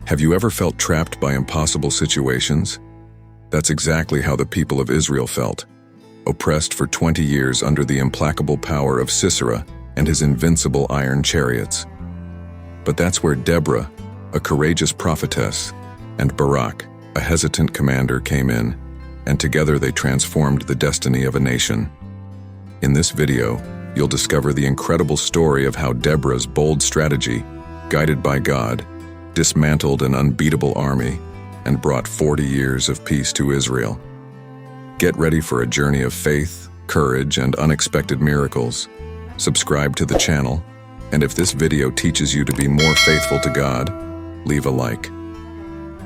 Have you ever felt trapped by impossible situations? That's exactly how the people of Israel felt, oppressed for 20 years under the implacable power of Sisera and his invincible iron chariots. But that's where Deborah, a courageous prophetess, and Barak, a hesitant commander, came in, and together they transformed the destiny of a nation. In this video, you'll discover the incredible story of how Deborah's bold strategy, guided by God, dismantled an unbeatable army and brought 40 years of peace to Israel. Get ready for a journey of faith, courage, and unexpected miracles. Subscribe to the channel, and if this video teaches you to be more faithful to God, leave a like.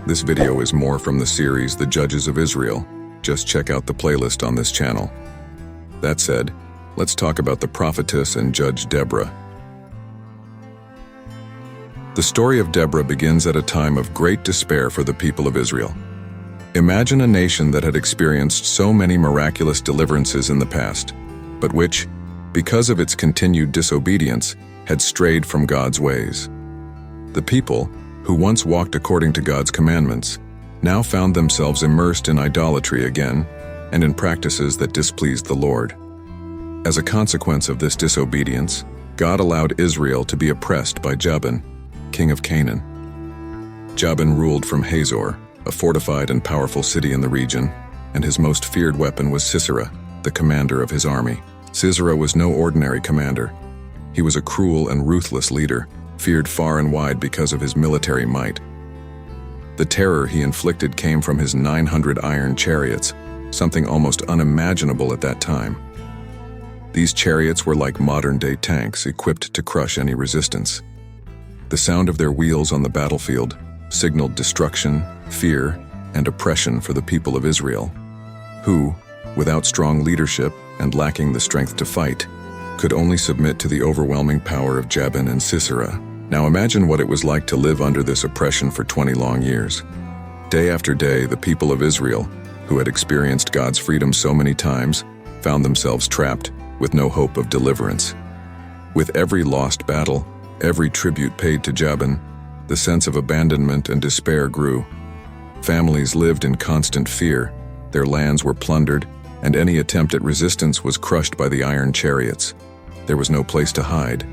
This video is more from the series The Judges of Israel. Just check out the playlist on this channel. That said, let's talk about the prophetess and judge Deborah. The story of Deborah begins at a time of great despair for the people of Israel. Imagine a nation that had experienced so many miraculous deliverances in the past, but which, because of its continued disobedience, had strayed from God's ways. The people, who once walked according to God's commandments, now found themselves immersed in idolatry again and in practices that displeased the Lord. As a consequence of this disobedience, God allowed Israel to be oppressed by Jael, king of Canaan. Jael ruled from Hazor, a fortified and powerful city in the region, and his most feared weapon was Sisera, the commander of his army. Sisera was no ordinary commander. He was a cruel and ruthless leader, feared far and wide because of his military might. The terror he inflicted came from his 900 iron chariots, something almost unimaginable at that time. These chariots were like modern-day tanks equipped to crush any resistance. The sound of their wheels on the battlefield signaled destruction, fear, and oppression for the people of Israel, who, without strong leadership and lacking the strength to fight, could only submit to the overwhelming power of Jael and Sisera. Now imagine what it was like to live under this oppression for 20 long years. Day after day, the people of Israel, who had experienced God's freedom so many times, found themselves trapped with no hope of deliverance. With every lost battle, every tribute paid to Jael, the sense of abandonment and despair grew. Families lived in constant fear, their lands were plundered, and any attempt at resistance was crushed by the iron chariots. There was no place to hide.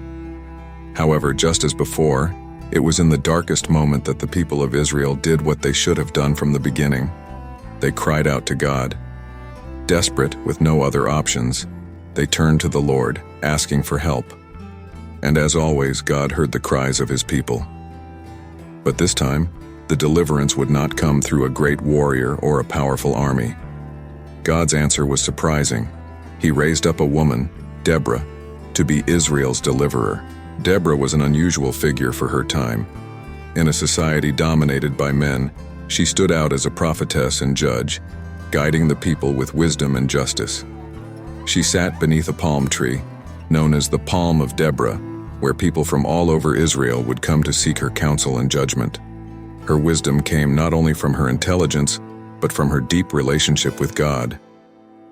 However, just as before, it was in the darkest moment that the people of Israel did what they should have done from the beginning. They cried out to God. Desperate, with no other options, they turned to the Lord, asking for help. And as always, God heard the cries of his people. But this time, the deliverance would not come through a great warrior or a powerful army. God's answer was surprising. He raised up a woman, Deborah, to be Israel's deliverer. Deborah was an unusual figure for her time. In a society dominated by men, she stood out as a prophetess and judge, guiding the people with wisdom and justice. She sat beneath a palm tree, known as the Palm of Deborah, where people from all over Israel would come to seek her counsel and judgment. Her wisdom came not only from her intelligence, but from her deep relationship with God.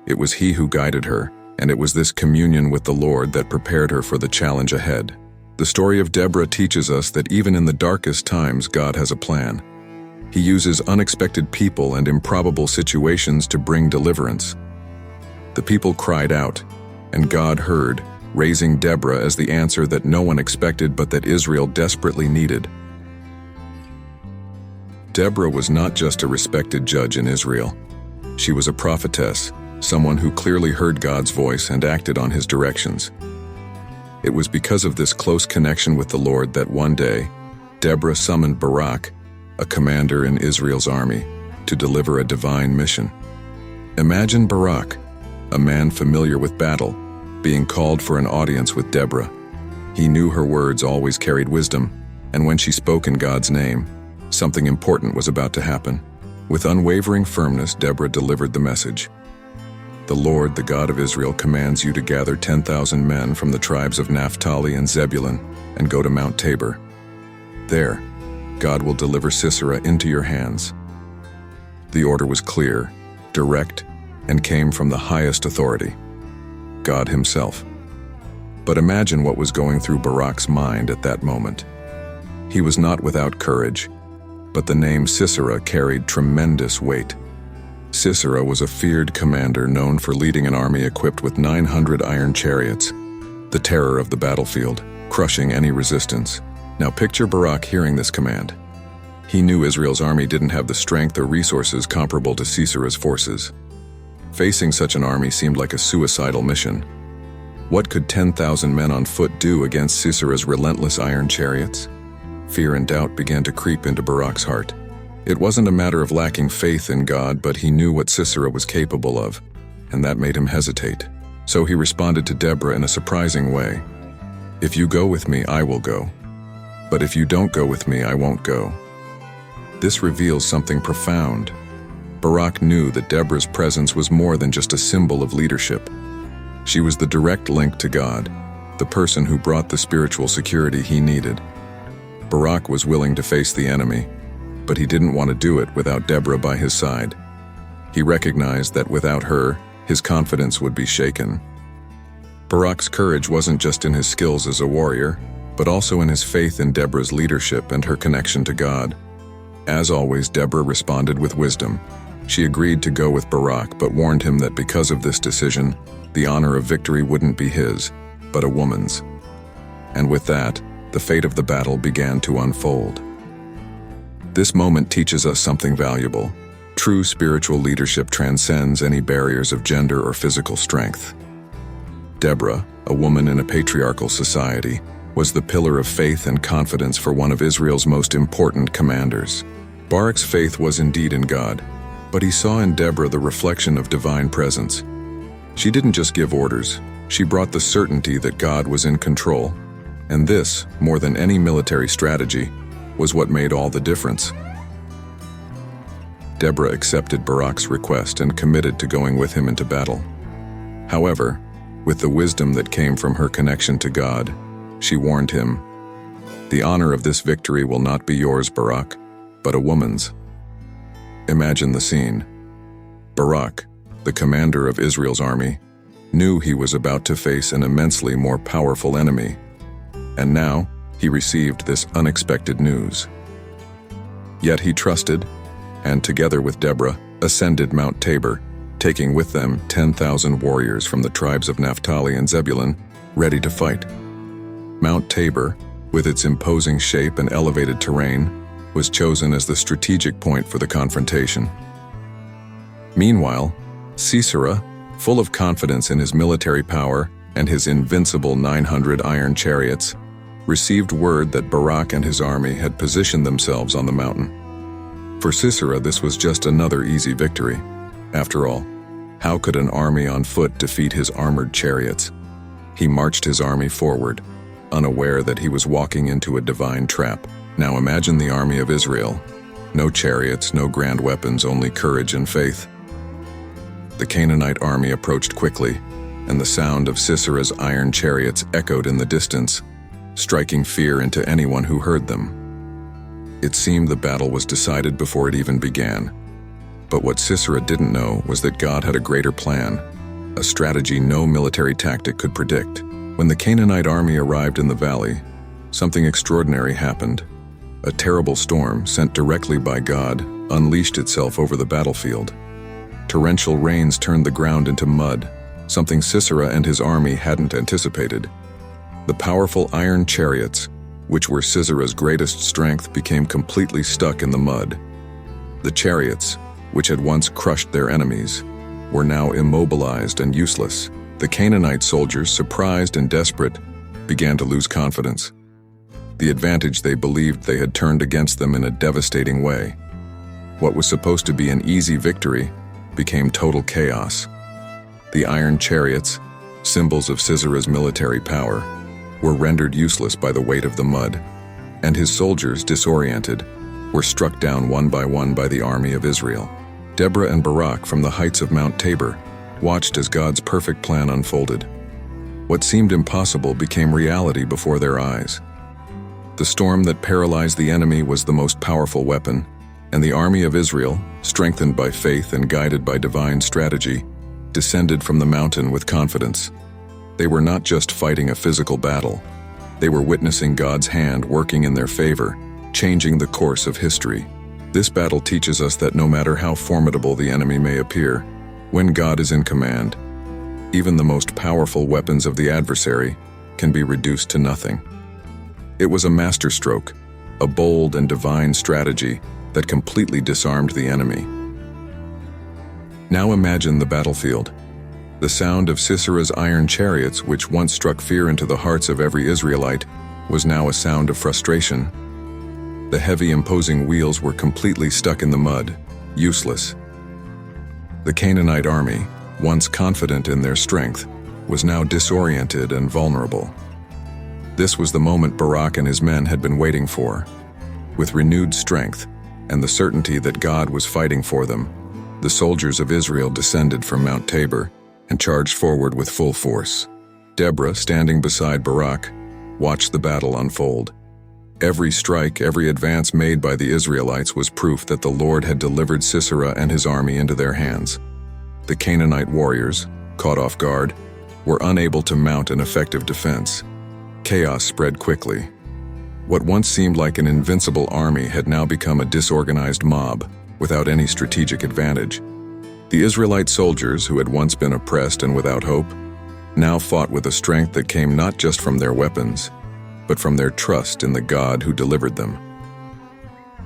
It was He who guided her, and it was this communion with the Lord that prepared her for the challenge ahead. The story of Deborah teaches us that even in the darkest times, God has a plan. He uses unexpected people and improbable situations to bring deliverance. The people cried out, and God heard, raising Deborah as the answer that no one expected but that Israel desperately needed. Deborah was not just a respected judge in Israel. She was a prophetess, someone who clearly heard God's voice and acted on his directions. It was because of this close connection with the Lord that one day, Deborah summoned Barak, a commander in Israel's army, to deliver a divine mission. Imagine Barak, a man familiar with battle, being called for an audience with Deborah. He knew her words always carried wisdom, and when she spoke in God's name, something important was about to happen. With unwavering firmness, Deborah delivered the message. The Lord, the God of Israel, commands you to gather 10,000 men from the tribes of Naphtali and Zebulun and go to Mount Tabor. There, God will deliver Sisera into your hands. The order was clear, direct, and came from the highest authority, God himself. But imagine what was going through Barak's mind at that moment. He was not without courage, but the name Sisera carried tremendous weight. Sisera was a feared commander known for leading an army equipped with 900 iron chariots, the terror of the battlefield, crushing any resistance. Now picture Barak hearing this command. He knew Israel's army didn't have the strength or resources comparable to Sisera's forces. Facing such an army seemed like a suicidal mission. What could 10,000 men on foot do against Sisera's relentless iron chariots? Fear and doubt began to creep into Barak's heart. It wasn't a matter of lacking faith in God, but he knew what Sisera was capable of, and that made him hesitate. So he responded to Deborah in a surprising way. "If you go with me, I will go. But if you don't go with me, I won't go." This reveals something profound. Barak knew that Deborah's presence was more than just a symbol of leadership. She was the direct link to God, the person who brought the spiritual security he needed. Barak was willing to face the enemy, but he didn't want to do it without Deborah by his side. He recognized that without her, his confidence would be shaken. Barak's courage wasn't just in his skills as a warrior, but also in his faith in Deborah's leadership and her connection to God. As always, Deborah responded with wisdom. She agreed to go with Barak, but warned him that because of this decision, the honor of victory wouldn't be his, but a woman's. And with that, the fate of the battle began to unfold. This moment teaches us something valuable. True spiritual leadership transcends any barriers of gender or physical strength. Deborah, a woman in a patriarchal society, was the pillar of faith and confidence for one of Israel's most important commanders. Barak's faith was indeed in God, but he saw in Deborah the reflection of divine presence. She didn't just give orders, she brought the certainty that God was in control. And this, more than any military strategy, was what made all the difference. Deborah accepted Barak's request and committed to going with him into battle. However, with the wisdom that came from her connection to God, she warned him, "The honor of this victory will not be yours, Barak, but a woman's." Imagine the scene. Barak, the commander of Israel's army, knew he was about to face an immensely more powerful enemy. And now, he received this unexpected news. Yet he trusted, and together with Deborah, ascended Mount Tabor, taking with them 10,000 warriors from the tribes of Naphtali and Zebulun, ready to fight. Mount Tabor, with its imposing shape and elevated terrain, was chosen as the strategic point for the confrontation. Meanwhile, Sisera, full of confidence in his military power and his invincible 900 iron chariots, received word that Barak and his army had positioned themselves on the mountain. For Sisera, this was just another easy victory. After all, how could an army on foot defeat his armored chariots? He marched his army forward, unaware that he was walking into a divine trap. Now imagine the army of Israel. No chariots, no grand weapons, only courage and faith. The Canaanite army approached quickly, and the sound of Sisera's iron chariots echoed in the distance, striking fear into anyone who heard them. It seemed the battle was decided before it even began. But what Sisera didn't know was that God had a greater plan, a strategy no military tactic could predict. When the Canaanite army arrived in the valley, something extraordinary happened. A terrible storm, sent directly by God, unleashed itself over the battlefield. Torrential rains turned the ground into mud, something Sisera and his army hadn't anticipated. The powerful iron chariots, which were Sisera's greatest strength, became completely stuck in the mud. The chariots, which had once crushed their enemies, were now immobilized and useless. The Canaanite soldiers, surprised and desperate, began to lose confidence. The advantage they believed they had turned against them in a devastating way. What was supposed to be an easy victory became total chaos. The iron chariots, symbols of Sisera's military power, were rendered useless by the weight of the mud, and his soldiers, disoriented, were struck down one by the army of Israel. Deborah and Barak, from the heights of Mount Tabor, watched as God's perfect plan unfolded. What seemed impossible became reality before their eyes. The storm that paralyzed the enemy was the most powerful weapon, and the army of Israel, strengthened by faith and guided by divine strategy, descended from the mountain with confidence. They were not just fighting a physical battle. They were witnessing God's hand working in their favor, changing the course of history. This battle teaches us that no matter how formidable the enemy may appear, when God is in command, even the most powerful weapons of the adversary can be reduced to nothing. It was a masterstroke, a bold and divine strategy that completely disarmed the enemy. Now imagine the battlefield. The sound of Sisera's iron chariots, which once struck fear into the hearts of every Israelite, was now a sound of frustration. The heavy, imposing wheels were completely stuck in the mud, useless. The Canaanite army, once confident in their strength, was now disoriented and vulnerable. This was the moment Barak and his men had been waiting for. With renewed strength and the certainty that God was fighting for them, the soldiers of Israel descended from Mount Tabor and charged forward with full force. Deborah, standing beside Barak, watched the battle unfold. Every strike, every advance made by the Israelites was proof that the Lord had delivered Sisera and his army into their hands. The Canaanite warriors, caught off guard, were unable to mount an effective defense. Chaos spread quickly. What once seemed like an invincible army had now become a disorganized mob, without any strategic advantage. The Israelite soldiers, who had once been oppressed and without hope, now fought with a strength that came not just from their weapons, but from their trust in the God who delivered them.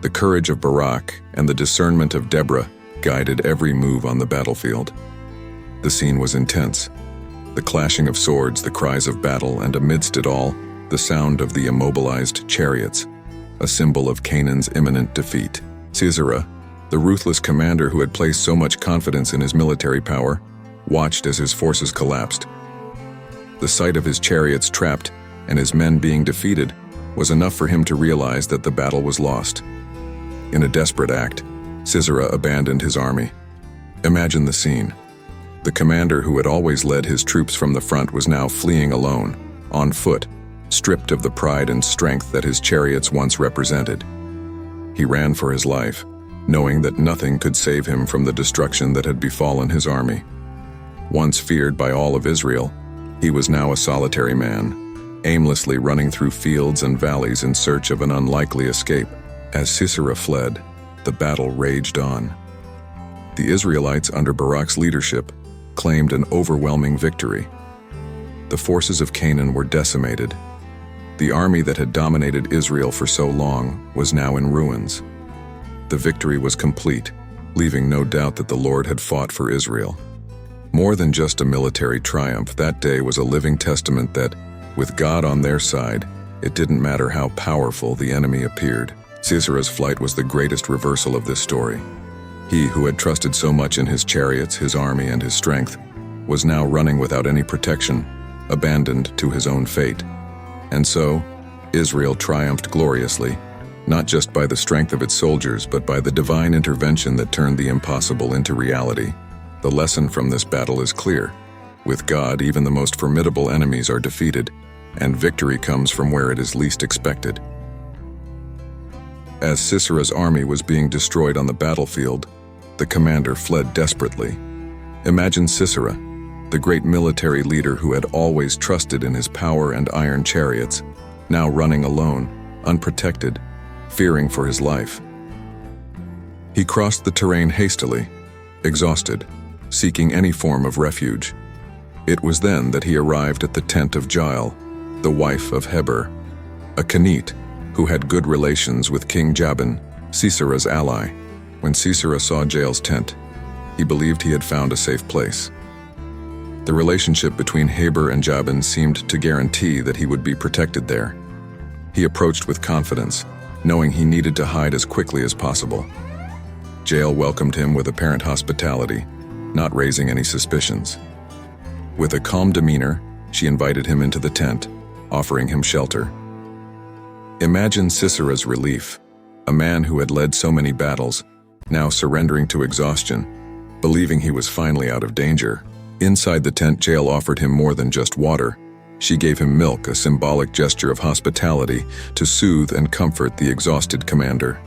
The courage of Barak and the discernment of Deborah guided every move on the battlefield. The scene was intense. The clashing of swords, the cries of battle, and amidst it all, the sound of the immobilized chariots, a symbol of Canaan's imminent defeat. Sisera, the ruthless commander who had placed so much confidence in his military power, watched as his forces collapsed. The sight of his chariots trapped and his men being defeated was enough for him to realize that the battle was lost. In a desperate act, Sisera abandoned his army. Imagine the scene. The commander who had always led his troops from the front was now fleeing alone, on foot, stripped of the pride and strength that his chariots once represented. He ran for his life, knowing that nothing could save him from the destruction that had befallen his army. Once feared by all of Israel, he was now a solitary man, aimlessly running through fields and valleys in search of an unlikely escape. As Sisera fled, the battle raged on. The Israelites, under Barak's leadership, claimed an overwhelming victory. The forces of Canaan were decimated. The army that had dominated Israel for so long was now in ruins. The victory was complete, leaving no doubt that the Lord had fought for Israel. More than just a military triumph, that day was a living testament that, with God on their side, it didn't matter how powerful the enemy appeared. Sisera's flight was the greatest reversal of this story. He who had trusted so much in his chariots, his army, and his strength, was now running without any protection, abandoned to his own fate. And so, Israel triumphed gloriously, not just by the strength of its soldiers, but by the divine intervention that turned the impossible into reality. The lesson from this battle is clear. With God, even the most formidable enemies are defeated, and victory comes from where it is least expected. As Sisera's army was being destroyed on the battlefield, the commander fled desperately. Imagine Sisera, the great military leader who had always trusted in his power and iron chariots, now running alone, unprotected, fearing for his life. He crossed the terrain hastily, exhausted, seeking any form of refuge. It was then that he arrived at the tent of Jael, the wife of Heber, a Canaan who had good relations with King Jabin, Sisera's ally. When Sisera saw Jael's tent, he believed he had found a safe place. The relationship between Heber and Jabin seemed to guarantee that he would be protected there. He approached with confidence, knowing he needed to hide as quickly as possible. Jael welcomed him with apparent hospitality, not raising any suspicions. With a calm demeanor, she invited him into the tent, offering him shelter. Imagine Sisera's relief, a man who had led so many battles, now surrendering to exhaustion, believing he was finally out of danger. Inside the tent, Jael offered him more than just water. She gave him milk, a symbolic gesture of hospitality to soothe and comfort the exhausted commander.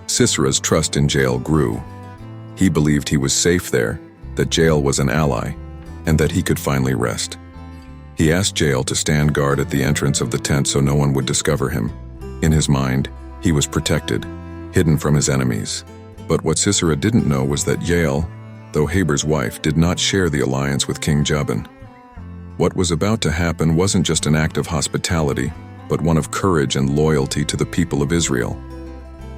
Sisera's trust in Jael grew. He believed he was safe there, that Jael was an ally, and that he could finally rest. He asked Jael to stand guard at the entrance of the tent so no one would discover him. In his mind, he was protected. hidden from his enemies. But what Sisera didn't know was that Jael, though Heber's wife, did not share the alliance with King Jabin. What was about to happen wasn't just an act of hospitality, but one of courage and loyalty to the people of Israel.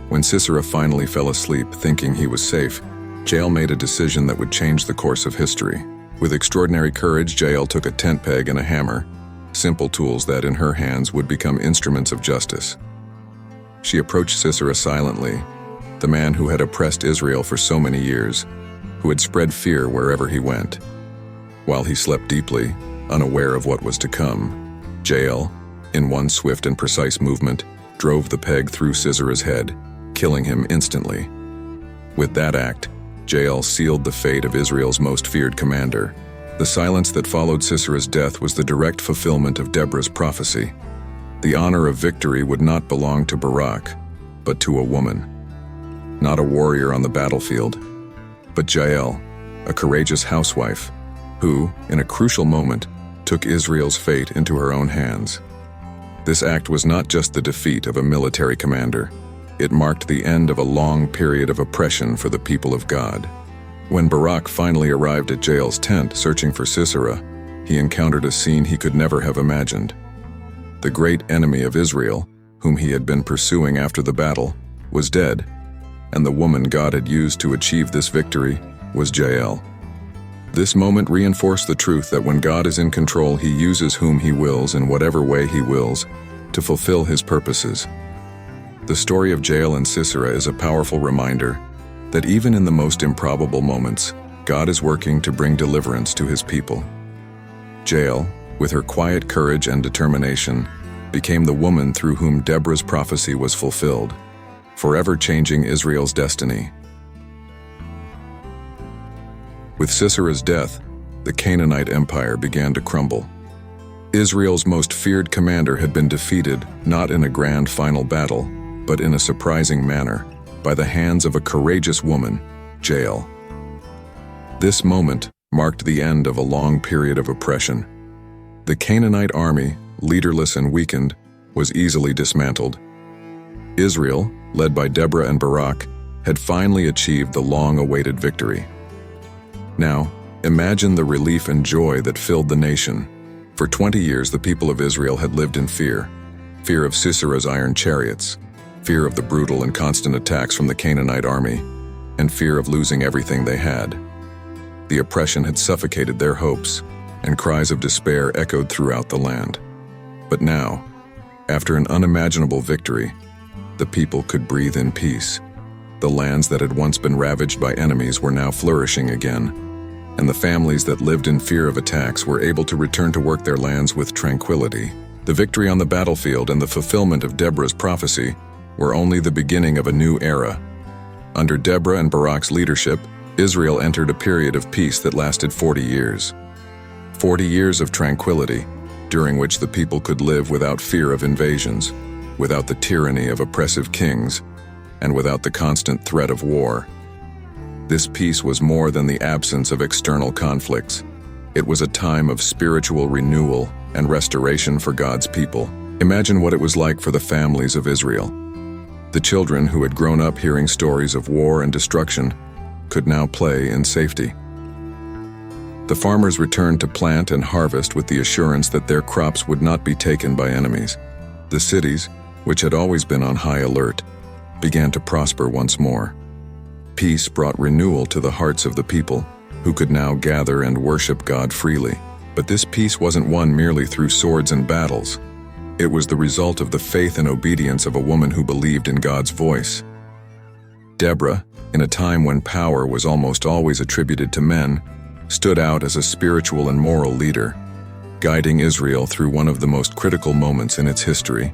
When Sisera finally fell asleep thinking he was safe, Jael made a decision that would change the course of history. With extraordinary courage, Jael took a tent peg and a hammer, simple tools that in her hands would become instruments of justice. She approached Sisera silently, the man who had oppressed Israel for so many years, who had spread fear wherever he went. While he slept deeply, unaware of what was to come, Jael, in one swift and precise movement, drove the peg through Sisera's head, killing him instantly. With that act, Jael sealed the fate of Israel's most feared commander. The silence that followed Sisera's death was the direct fulfillment of Deborah's prophecy. The honor of victory would not belong to Barak, but to a woman. Not a warrior on the battlefield, but Jael, a courageous housewife, who, in a crucial moment, took Israel's fate into her own hands. This act was not just the defeat of a military commander. It marked the end of a long period of oppression for the people of God. When Barak finally arrived at Jael's tent searching for Sisera, he encountered a scene he could never have imagined. The great enemy of Israel, whom he had been pursuing after the battle, was dead, and the woman God had used to achieve this victory was Jael. This moment reinforced the truth that when God is in control, he uses whom he wills in whatever way he wills to fulfill his purposes. The story of Jael and Sisera is a powerful reminder that even in the most improbable moments, God is working to bring deliverance to his people. Jael, with her quiet courage and determination, became the woman through whom Deborah's prophecy was fulfilled, forever changing Israel's destiny. With Sisera's death, the Canaanite empire began to crumble. Israel's most feared commander had been defeated not in a grand final battle, but in a surprising manner, by the hands of a courageous woman, Jael. This moment marked the end of a long period of oppression. The Canaanite army, leaderless and weakened, was easily dismantled. Israel, led by Deborah and Barak, had finally achieved the long-awaited victory. Now, imagine the relief and joy that filled the nation. For 20 years, the people of Israel had lived in fear. Fear of Sisera's iron chariots, fear of the brutal and constant attacks from the Canaanite army, and fear of losing everything they had. The oppression had suffocated their hopes, and cries of despair echoed throughout the land. But now, after an unimaginable victory, the people could breathe in peace. The lands that had once been ravaged by enemies were now flourishing again, and the families that lived in fear of attacks were able to return to work their lands with tranquility. The victory on the battlefield and the fulfillment of Deborah's prophecy were only the beginning of a new era. Under Deborah and Barak's leadership, Israel entered a period of peace that lasted 40 years. 40 years of tranquility, during which the people could live without fear of invasions, without the tyranny of oppressive kings, and without the constant threat of war. This peace was more than the absence of external conflicts. It was a time of spiritual renewal and restoration for God's people. Imagine what it was like for the families of Israel. The children who had grown up hearing stories of war and destruction could now play in safety. The farmers returned to plant and harvest with the assurance that their crops would not be taken by enemies. The cities, which had always been on high alert, began to prosper once more. Peace brought renewal to the hearts of the people, who could now gather and worship God freely. But this peace wasn't won merely through swords and battles. It was the result of the faith and obedience of a woman who believed in God's voice. Deborah, in a time when power was almost always attributed to men, stood out as a spiritual and moral leader, guiding Israel through one of the most critical moments in its history.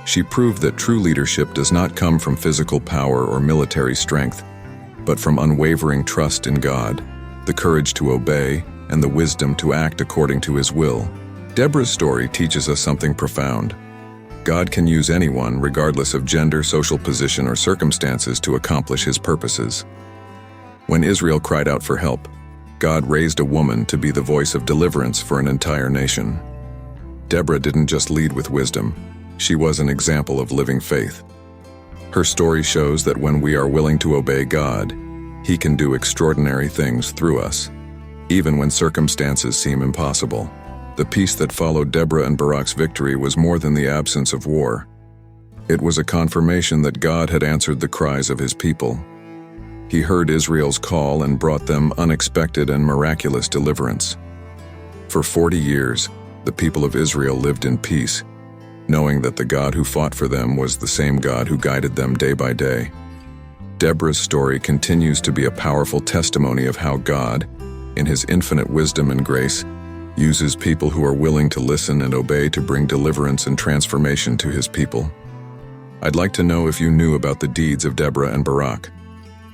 She proved that true leadership does not come from physical power or military strength, but from unwavering trust in God, the courage to obey, and the wisdom to act according to His will. Deborah's story teaches us something profound. God can use anyone, regardless of gender, social position, or circumstances, to accomplish His purposes. When Israel cried out for help, God raised a woman to be the voice of deliverance for an entire nation. Deborah didn't just lead with wisdom, she was an example of living faith. Her story shows that when we are willing to obey God, He can do extraordinary things through us, even when circumstances seem impossible. The peace that followed Deborah and Barak's victory was more than the absence of war. It was a confirmation that God had answered the cries of His people. He heard Israel's call and brought them unexpected and miraculous deliverance. For 40 years, the people of Israel lived in peace, knowing that the God who fought for them was the same God who guided them day by day. Deborah's story continues to be a powerful testimony of how God, in His infinite wisdom and grace, uses people who are willing to listen and obey to bring deliverance and transformation to His people. I'd like to know if you knew about the deeds of Deborah and Barak.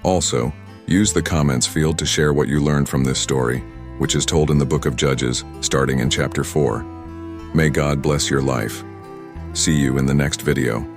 Also, use the comments field to share what you learned from this story, which is told in the book of Judges, starting in chapter 4. May God bless your life. See you in the next video.